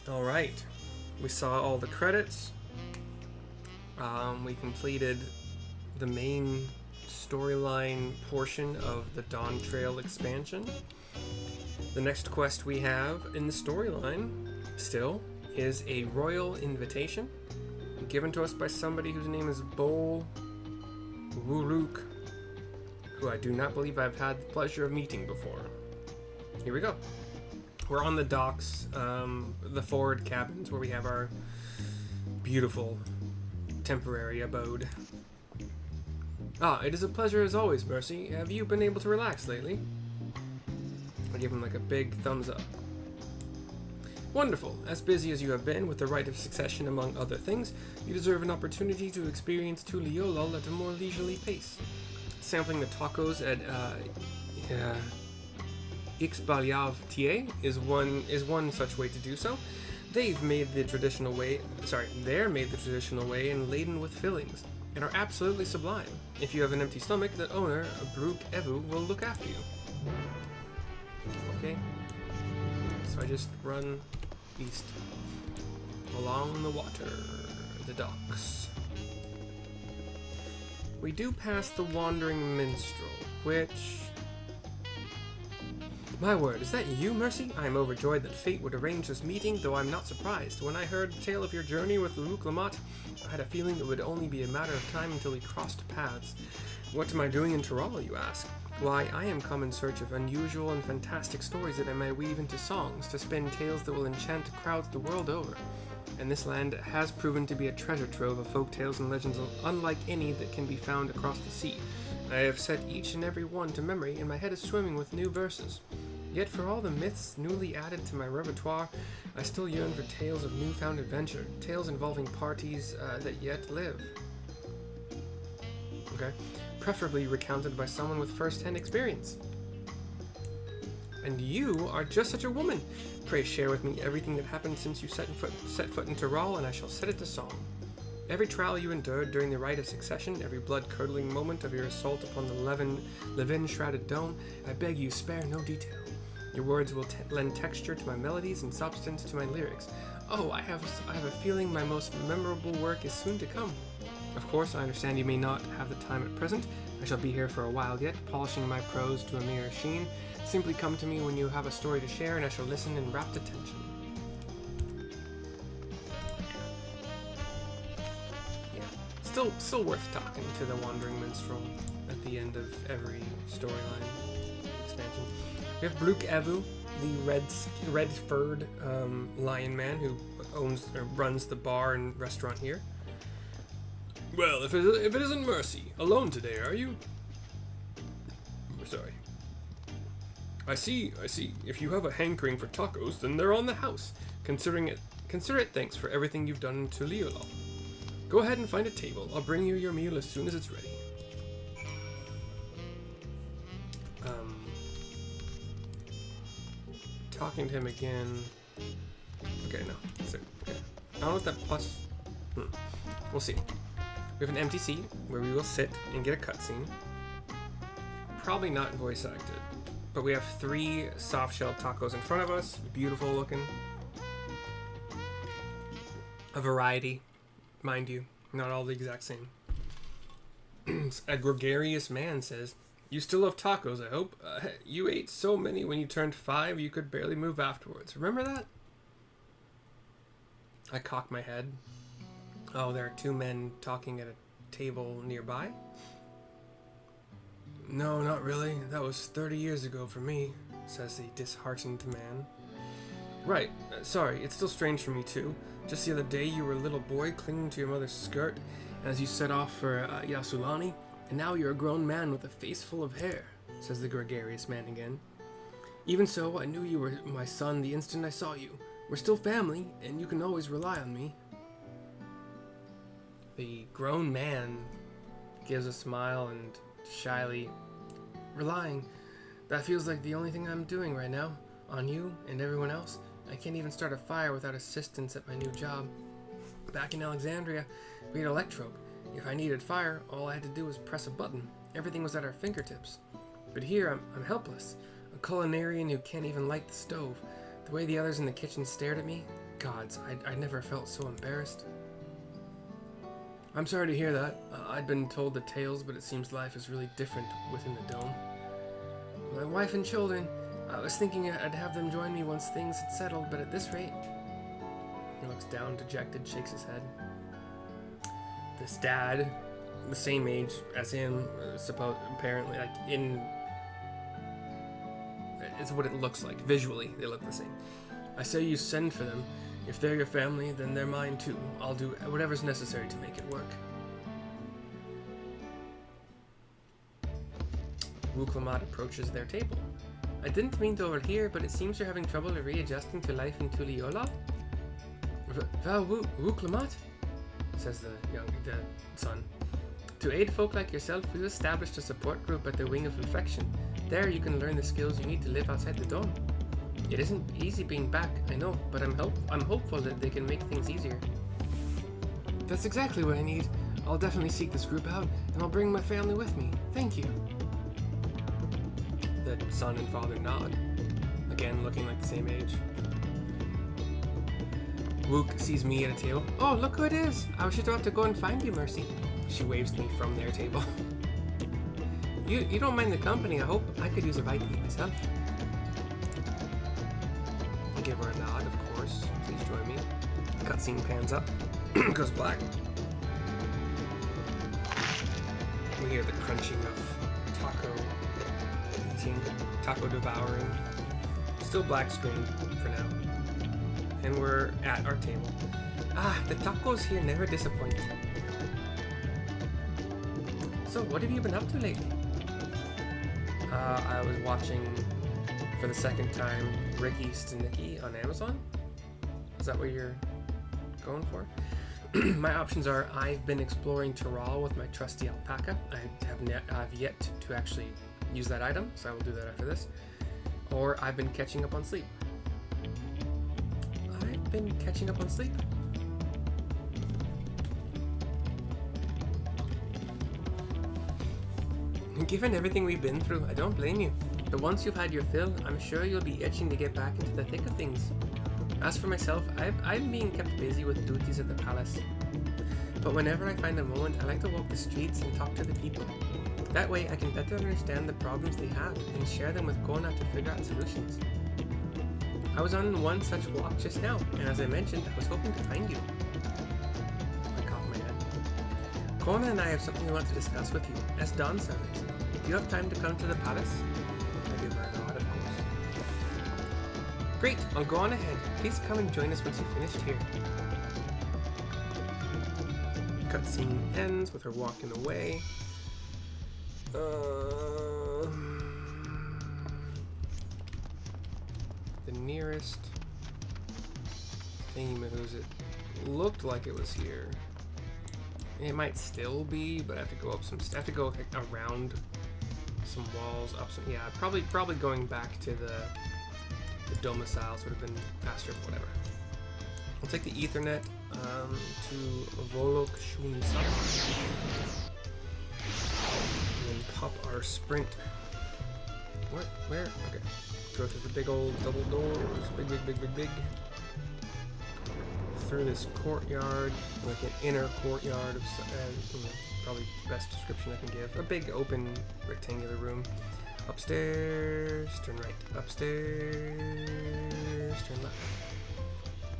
Alright, we saw all the credits. We completed the main storyline portion of the Dawn Trail expansion. The next quest we have in the storyline, still, is a royal invitation given to us by somebody whose name is Bol Wuruk, who I do not believe I've had the pleasure of meeting before. Here we go. We're on the docks, the forward cabins, where we have our beautiful temporary abode. It is a pleasure as always, Mercy. Have you been able to relax lately? I give him like a big thumbs up. Wonderful. As busy as you have been with the rite of succession among other things, you deserve an opportunity to experience Tuliolol at a more leisurely pace. Sampling the tacos at Ixbalyav Tie is one such way to do so. They're made the traditional way and laden with fillings, and are absolutely sublime. If you have an empty stomach, the owner, Bruk Evu, will look after you. Okay. So I just run east along the water, the docks. We do pass the Wandering Minstrel, which... My word, is that you, Mercy? I am overjoyed that fate would arrange this meeting, though I'm not surprised. When I heard the tale of your journey with Wuk Lamat, I had a feeling it would only be a matter of time until we crossed paths. What am I doing in Tirol, you ask? Why, I am come in search of unusual and fantastic stories that I may weave into songs, to spin tales that will enchant crowds the world over. And this land has proven to be a treasure trove of folk tales and legends unlike any that can be found across the sea. I have set each and every one to memory, and my head is swimming with new verses. Yet for all the myths newly added to my repertoire, I still yearn for tales of newfound adventure, tales involving parties that yet live. Okay. Preferably recounted by someone with first-hand experience. And you are just such a woman. Pray share with me everything that happened since you set foot in Tirol, and I shall set it to song. Every trial you endured during the rite of succession, every blood-curdling moment of your assault upon the Levin-shrouded dome, I beg you spare no detail. Your words will lend texture to my melodies and substance to my lyrics. Oh, I have a feeling my most memorable work is soon to come. Of course, I understand you may not have the time at present. I shall be here for a while yet, polishing my prose to a mere sheen. Simply come to me when you have a story to share, and I shall listen in rapt attention. Yeah. Still worth talking to the Wandering Minstrel at the end of every storyline expansion. We have Bruk Evu, the red-furred lion man who runs the bar and restaurant here. Well, if it isn't Mercy, alone today, are you? Sorry. I see. If you have a hankering for tacos, then they're on the house. Consider it thanks for everything you've done to Leolol. Go ahead and find a table. I'll bring you your meal as soon as it's ready. Talking to him again. Okay, no. That's it. Okay. I don't know what that plus... We'll see. We have an empty seat where we will sit and get a cutscene. Probably not voice acted. But we have 3 soft-shell tacos in front of us. Beautiful looking. A variety, mind you. Not all the exact same. A gregarious man says, "You still love tacos, I hope. You ate so many when you turned 5 you could barely move afterwards. Remember that?" I cock my head. Oh, there are 2 men talking at a table nearby? No, not really. That was 30 years ago for me, says the disheartened man. Right. Sorry, it's still strange for me too. Just the other day you were a little boy clinging to your mother's skirt as you set off for Yasulani, and now you're a grown man with a face full of hair, says the gregarious man again. Even so, I knew you were my son the instant I saw you. We're still family, and you can always rely on me. The grown man gives a smile and shyly, "Relying. That feels like the only thing I'm doing right now. On you and everyone else. I can't even start a fire without assistance at my new job. Back in Alexandria, we had electrope. If I needed fire, all I had to do was press a button. Everything was at our fingertips. But here, I'm helpless. A culinarian who can't even light the stove. The way the others in the kitchen stared at me, Gods, I never felt so embarrassed. I'm sorry to hear that. I'd been told the tales, but it seems life is really different within the dome. My wife and children, I was thinking I'd have them join me once things had settled, but at this rate... He looks down, dejected, shakes his head. This dad, the same age as him, apparently, like, it's what it looks like. Visually, they look the same. I say you send for them. If they're your family, then they're mine too. I'll do whatever's necessary to make it work. Wuk Lamat approaches their table. I didn't mean to overhear, but it seems you're having trouble readjusting to life in Tuliola. Wuk Lamat, says the son. To aid folk like yourself, we've established a support group at the Wing of Inflection. There you can learn the skills you need to live outside the dome. It isn't easy being back, I know, but I'm hopeful that they can make things easier. That's exactly what I need. I'll definitely seek this group out, and I'll bring my family with me. Thank you. The son and father nod, again looking like the same age. Wuk sees me at a table. Oh, look who it is! I was just about to go and find you, Mercy. She waves to me from their table. You don't mind the company, I hope. I could use a bite to eat myself. I give her a nod, of course. Please join me. Cutscene pans up. Goes black. We hear the crunching of taco eating, taco devouring. Still black screen for now. And we're at our table. Ah, the tacos here never disappoint. So, what have you been up to lately? I was watching, for the second time, Ricky's to Nikki on Amazon. Is that what you're going for? My options are, I've been exploring Tyrol with my trusty alpaca. I've yet to actually use that item, so I will do that after this. Or I've been catching up on sleep. I've been catching up on sleep. Given everything we've been through, I don't blame you. But once you've had your fill, I'm sure you'll be itching to get back into the thick of things. As for myself, I'm being kept busy with duties at the palace. But whenever I find a moment, I like to walk the streets and talk to the people. That way, I can better understand the problems they have and share them with Kona to figure out solutions. I was on one such walk just now, and as I mentioned, I was hoping to find you. I cough my head. Kona and I have something we want to discuss with you, as Dawn servants. Do you have time to come to the palace? I give her a nod, of course. Great, I'll go on ahead. Please come and join us once you've finished here. Cutscene ends with her walking away. The nearest thingy-mahoos, it looked like it was here. It might still be, but I have to go up some. I have to go around some walls, up some. Yeah, probably going back to the domiciles would have been faster, but whatever. I'll take the Ethernet to Volok Shunsa and pop our sprint. Where? Okay. Go through the big old double doors. Big. Through this courtyard, like an inner courtyard of probably the best description I can give. A big open rectangular room. Upstairs, turn right. Upstairs, turn left.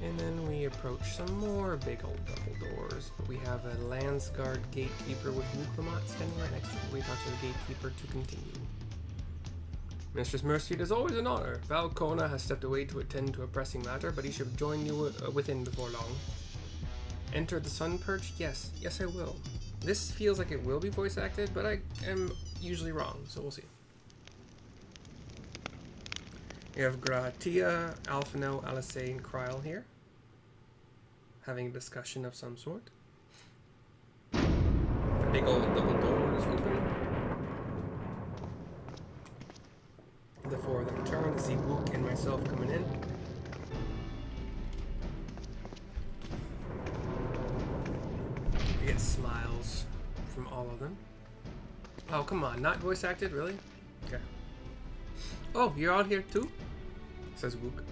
And then we approach some more big old double doors. But we have a Landsguard gatekeeper with Wuk Lamat standing right next to it. We talk to the gatekeeper to continue. Mistress Mercy, it is always an honor. Val Kona has stepped away to attend to a pressing matter, but he should join you within before long. Enter the Sun Perch? Yes, I will. This feels like it will be voice acted, but I am usually wrong, so we'll see. We have Gratia, Alphino, Alice, and Kryl here, having a discussion of some sort. The big old double doors open. The four of them turn to see Wuk and myself coming in. We get smiles from all of them. Oh, come on, not voice acted, really? Okay. Oh, you're all here too? Says Wuk.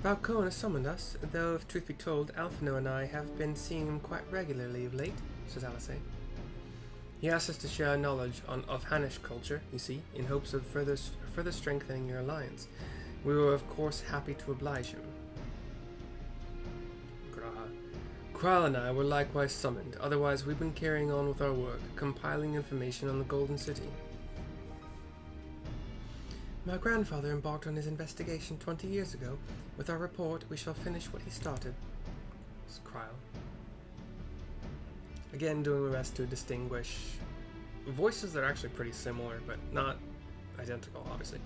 Valcone has summoned us, though if truth be told, Alphino and I have been seeing him quite regularly of late, says Alice. He asked us to share knowledge of Hanish culture, you see, in hopes of further strengthening your alliance. We were of course happy to oblige him. Graha. Kral and I were likewise summoned, otherwise we've been carrying on with our work, compiling information on the Golden City. My grandfather embarked on his investigation 20 years ago. With our report, we shall finish what he started. It's Krile. Again, doing my best to distinguish voices that are actually pretty similar, but not identical, obviously.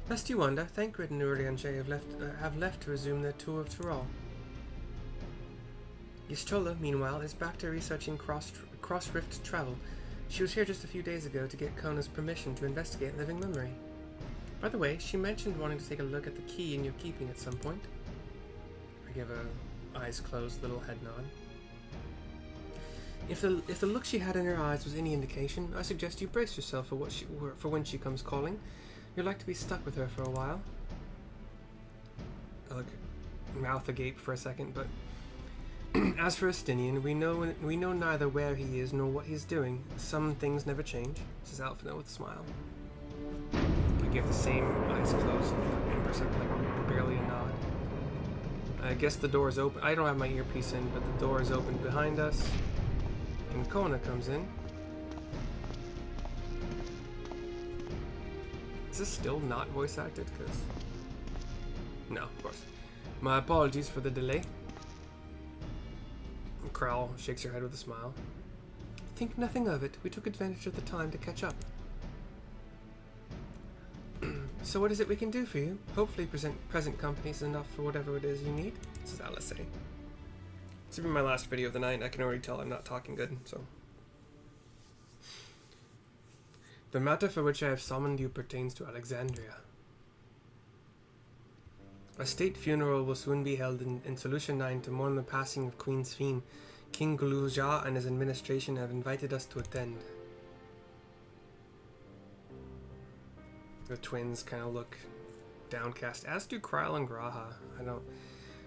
Lest you wonder, Thancred and Uri and Jay have left to resume their tour of Tyrol. Yishtola, meanwhile, is back to researching cross-rift travel. She was here just a few days ago to get Kona's permission to investigate living memory. By the way, she mentioned wanting to take a look at the key in your keeping at some point. I give a eyes closed little head nod. If the look she had in her eyes was any indication, I suggest you brace yourself for when she comes calling. You'll like to be stuck with her for a while. I look mouth agape for a second, but as for Estinian, we know neither where he is nor what he's doing. Some things never change, says Alphino with a smile. I give the same eyes closed, like barely a nod. I guess the door is open. I don't have my earpiece in, but the door is open behind us. And Kona comes in. Is this still not voice acted? Because no, of course. My apologies for the delay. Kral shakes her head with a smile. Think nothing of it. We took advantage of the time to catch up. So what is it we can do for you? Hopefully present company is enough for whatever it is you need, says Alice. This will be my last video of the night. I can already tell I'm not talking good, so. The matter for which I have summoned you pertains to Alexandria. A state funeral will soon be held in Solution 9 to mourn the passing of Queen Sphene. King Guluja and his administration have invited us to attend. The twins kind of look downcast, as do Krile and Graha.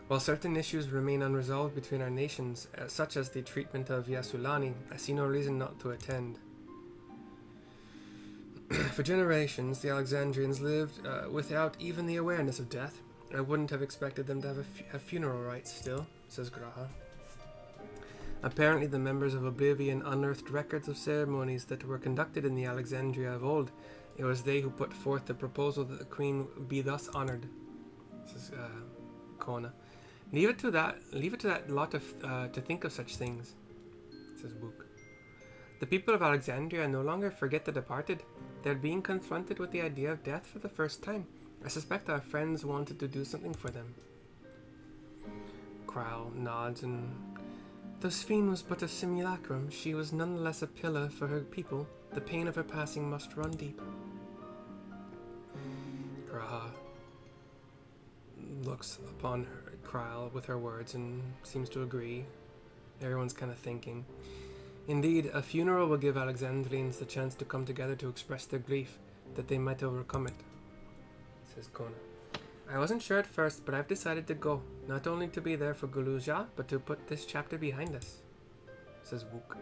While certain issues remain unresolved between our nations, such as the treatment of Yasulani, I see no reason not to attend. For generations, the Alexandrians lived without even the awareness of death. I wouldn't have expected them to have funeral rites still, says Graha. Apparently the members of Oblivion unearthed records of ceremonies that were conducted in the Alexandria of old. It was they who put forth the proposal that the queen be thus honored, says Kona. Leave it to that lot to think of such things, says Wuk. The people of Alexandria no longer forget the departed. They're being confronted with the idea of death for the first time. I suspect our friends wanted to do something for them. Krile nods, and though Sphene was but a simulacrum, she was nonetheless a pillar for her people. The pain of her passing must run deep. Graha looks upon Krile with her words and seems to agree. Everyone's kind of thinking. Indeed, a funeral will give Alexandrians the chance to come together to express their grief, that they might overcome it, says Kona. I wasn't sure at first, but I've decided to go, not only to be there for Guluja, but to put this chapter behind us, says Wuk.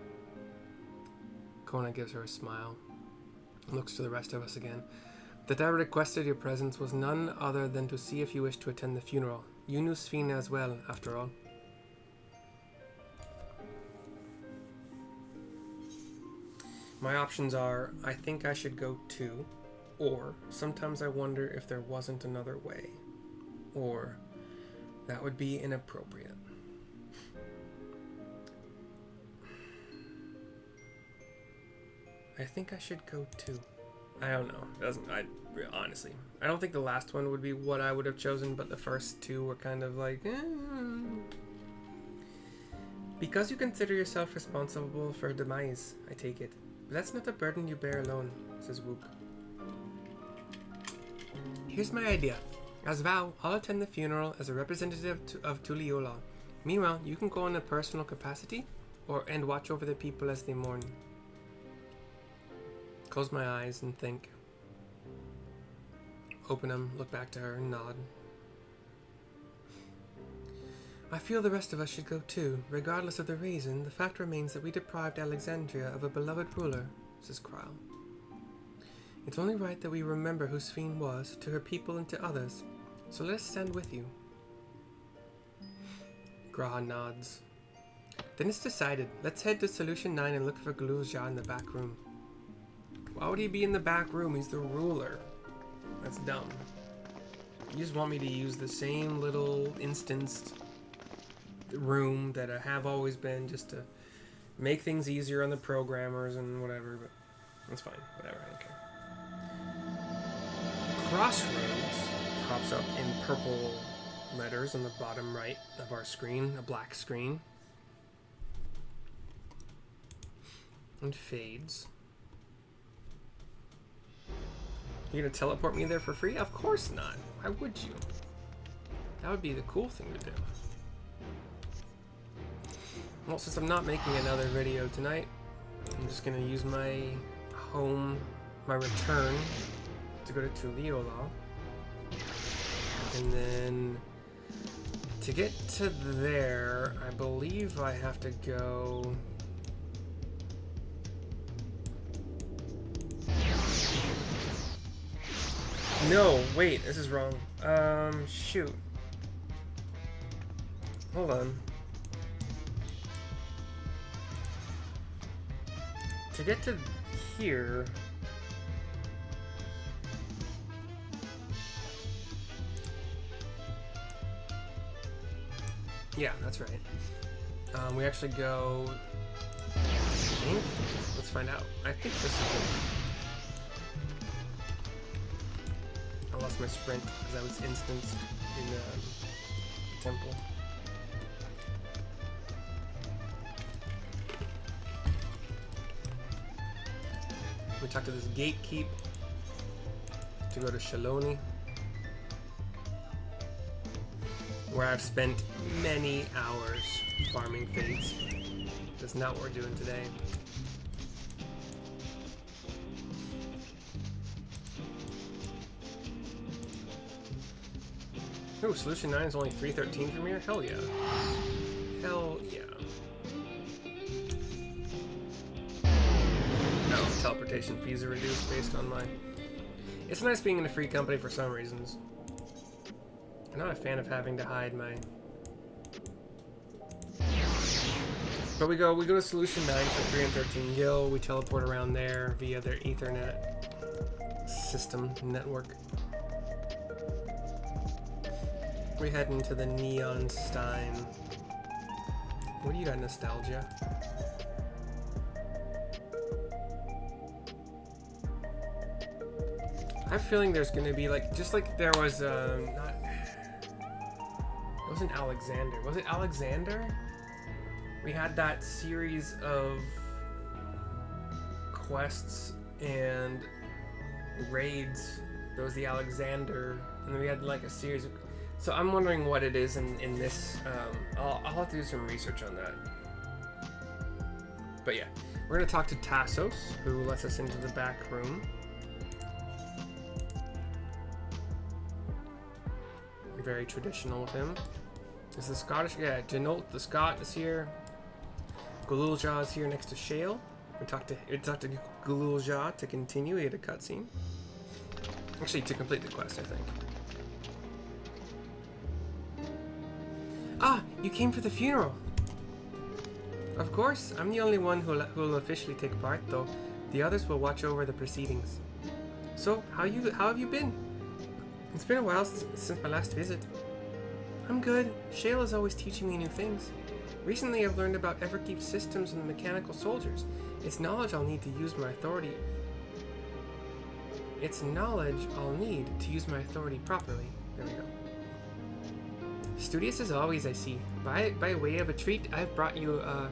Kona gives her a smile, looks to the rest of us again. That I requested your presence was none other than to see if you wished to attend the funeral. You knew Sphene as well, after all. My options are, I think I should go too, or sometimes I wonder if there wasn't another way, or that would be inappropriate. I think I should go too. I don't know. Honestly, I don't think the last one would be what I would have chosen, but the first two were kind of like, Because you consider yourself responsible for her demise, I take it. But that's not a burden you bear alone, says Wuk. Here's my idea. As vow, I'll attend the funeral as a representative of Tuliyola. Meanwhile, you can go in a personal capacity, and watch over the people as they mourn. Close my eyes and think. Open them, look back to her, and nod. I feel the rest of us should go too. Regardless of the reason, the fact remains that we deprived Alexandria of a beloved ruler, says Krile. It's only right that we remember who Sphene was, to her people and to others. So let us stand with you. Graha nods. Then it's decided. Let's head to Solution 9 and look for Gululja in the back room. Why would he be in the back room? He's the ruler. That's dumb. You just want me to use the same little instanced room that I have always been, just to make things easier on the programmers and whatever, but that's fine. Whatever, I don't care. Crossroads pops up in purple letters on the bottom right of our screen, a black screen. And fades. You're gonna teleport me there for free? Of course not. Why would you? That would be the cool thing to do. Well, since I'm not making another video tonight, I'm just gonna use my return to go to Tuliyollal. And then to get to there, I believe I have to go... No, wait, this is wrong. Shoot. Hold on. To get to here... Yeah, that's right. We actually go... I think? Let's find out. I think this is it. I lost my sprint because I was instanced in the temple. We talked to this gatekeep to go to Shaloni, where I've spent many hours farming fates. That's not what we're doing today. Oh, Solution 9 is only 313 from here? Hell yeah. Hell yeah. No, teleportation fees are reduced based on my... It's nice being in a free company for some reasons. I'm not a fan of having to hide my... But we go to Solution 9 for 313 gil. We teleport around there via their Ethernet system network. We head into the Neon Stein. What do you got, nostalgia? I have a feeling there's going to be like, just like there was, not... It wasn't Alexander. Was it Alexander? We had that series of quests and raids. There was the Alexander, and then we had like a series of... So I'm wondering what it is in this. I'll have to do some research on that. But yeah, we're going to talk to Tassos, who lets us into the back room. Very traditional with him. Is the Scottish? Yeah, Janolt the Scot is here. Gululja is here next to Shale. We talked to Gululja to continue. He had a cutscene. Actually, to complete the quest, I think. Ah, you came for the funeral. Of course, I'm the only one who will officially take part, though. The others will watch over the proceedings. So, how have you been? It's been a while since my last visit. I'm good. Shale is always teaching me new things. Recently, I've learned about Everkeep's systems and the mechanical soldiers. It's knowledge I'll need to use my authority. Properly. There we go. Studious as always, I see. By way of a treat, I've brought you a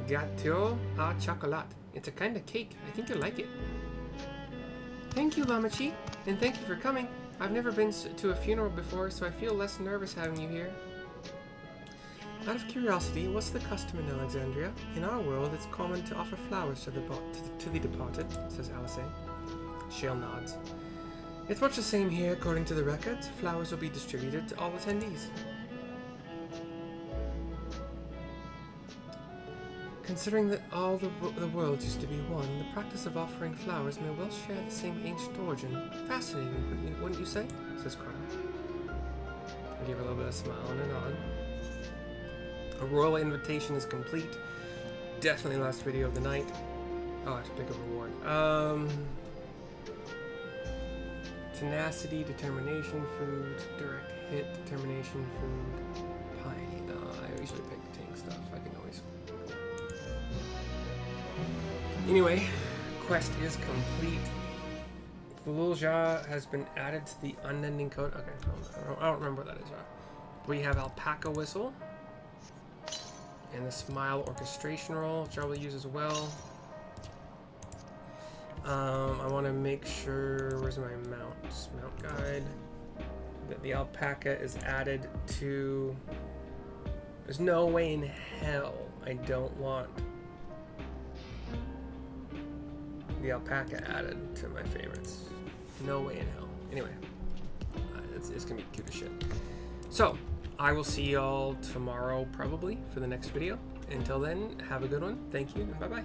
gâteau à chocolat. It's a kind of cake. I think you'll like it. Thank you, Lamachi, and thank you for coming. I've never been to a funeral before, so I feel less nervous having you here. Out of curiosity, what's the custom in Alexandria? In our world, it's common to offer flowers to the departed, says Alice. Shale nods. It's much the same here, according to the records. Flowers will be distributed to all attendees. Considering that all the worlds used to be one, the practice of offering flowers may well share the same ancient origin. Fascinating, wouldn't you say? Says Crow. I give her a little bit of a smile and a nod. A royal invitation is complete. Definitely last video of the night. Oh, I have to pick a reward. Tenacity, determination, food, direct hit, determination, food, piety. I usually pick tank stuff. I can always. Anyway, quest is complete. Gulja has been added to the unending code. Okay, I don't remember what that is. We have alpaca whistle and the smile orchestration roll, which I will use as well. I want to make sure, where's my mount guide, that the alpaca is added to. There's no way in hell I don't want the alpaca added to my favorites. No way in hell. Anyway, it's gonna be cute as shit. So I will see y'all tomorrow probably for the next video. Until then, have a good one. Thank you and bye bye.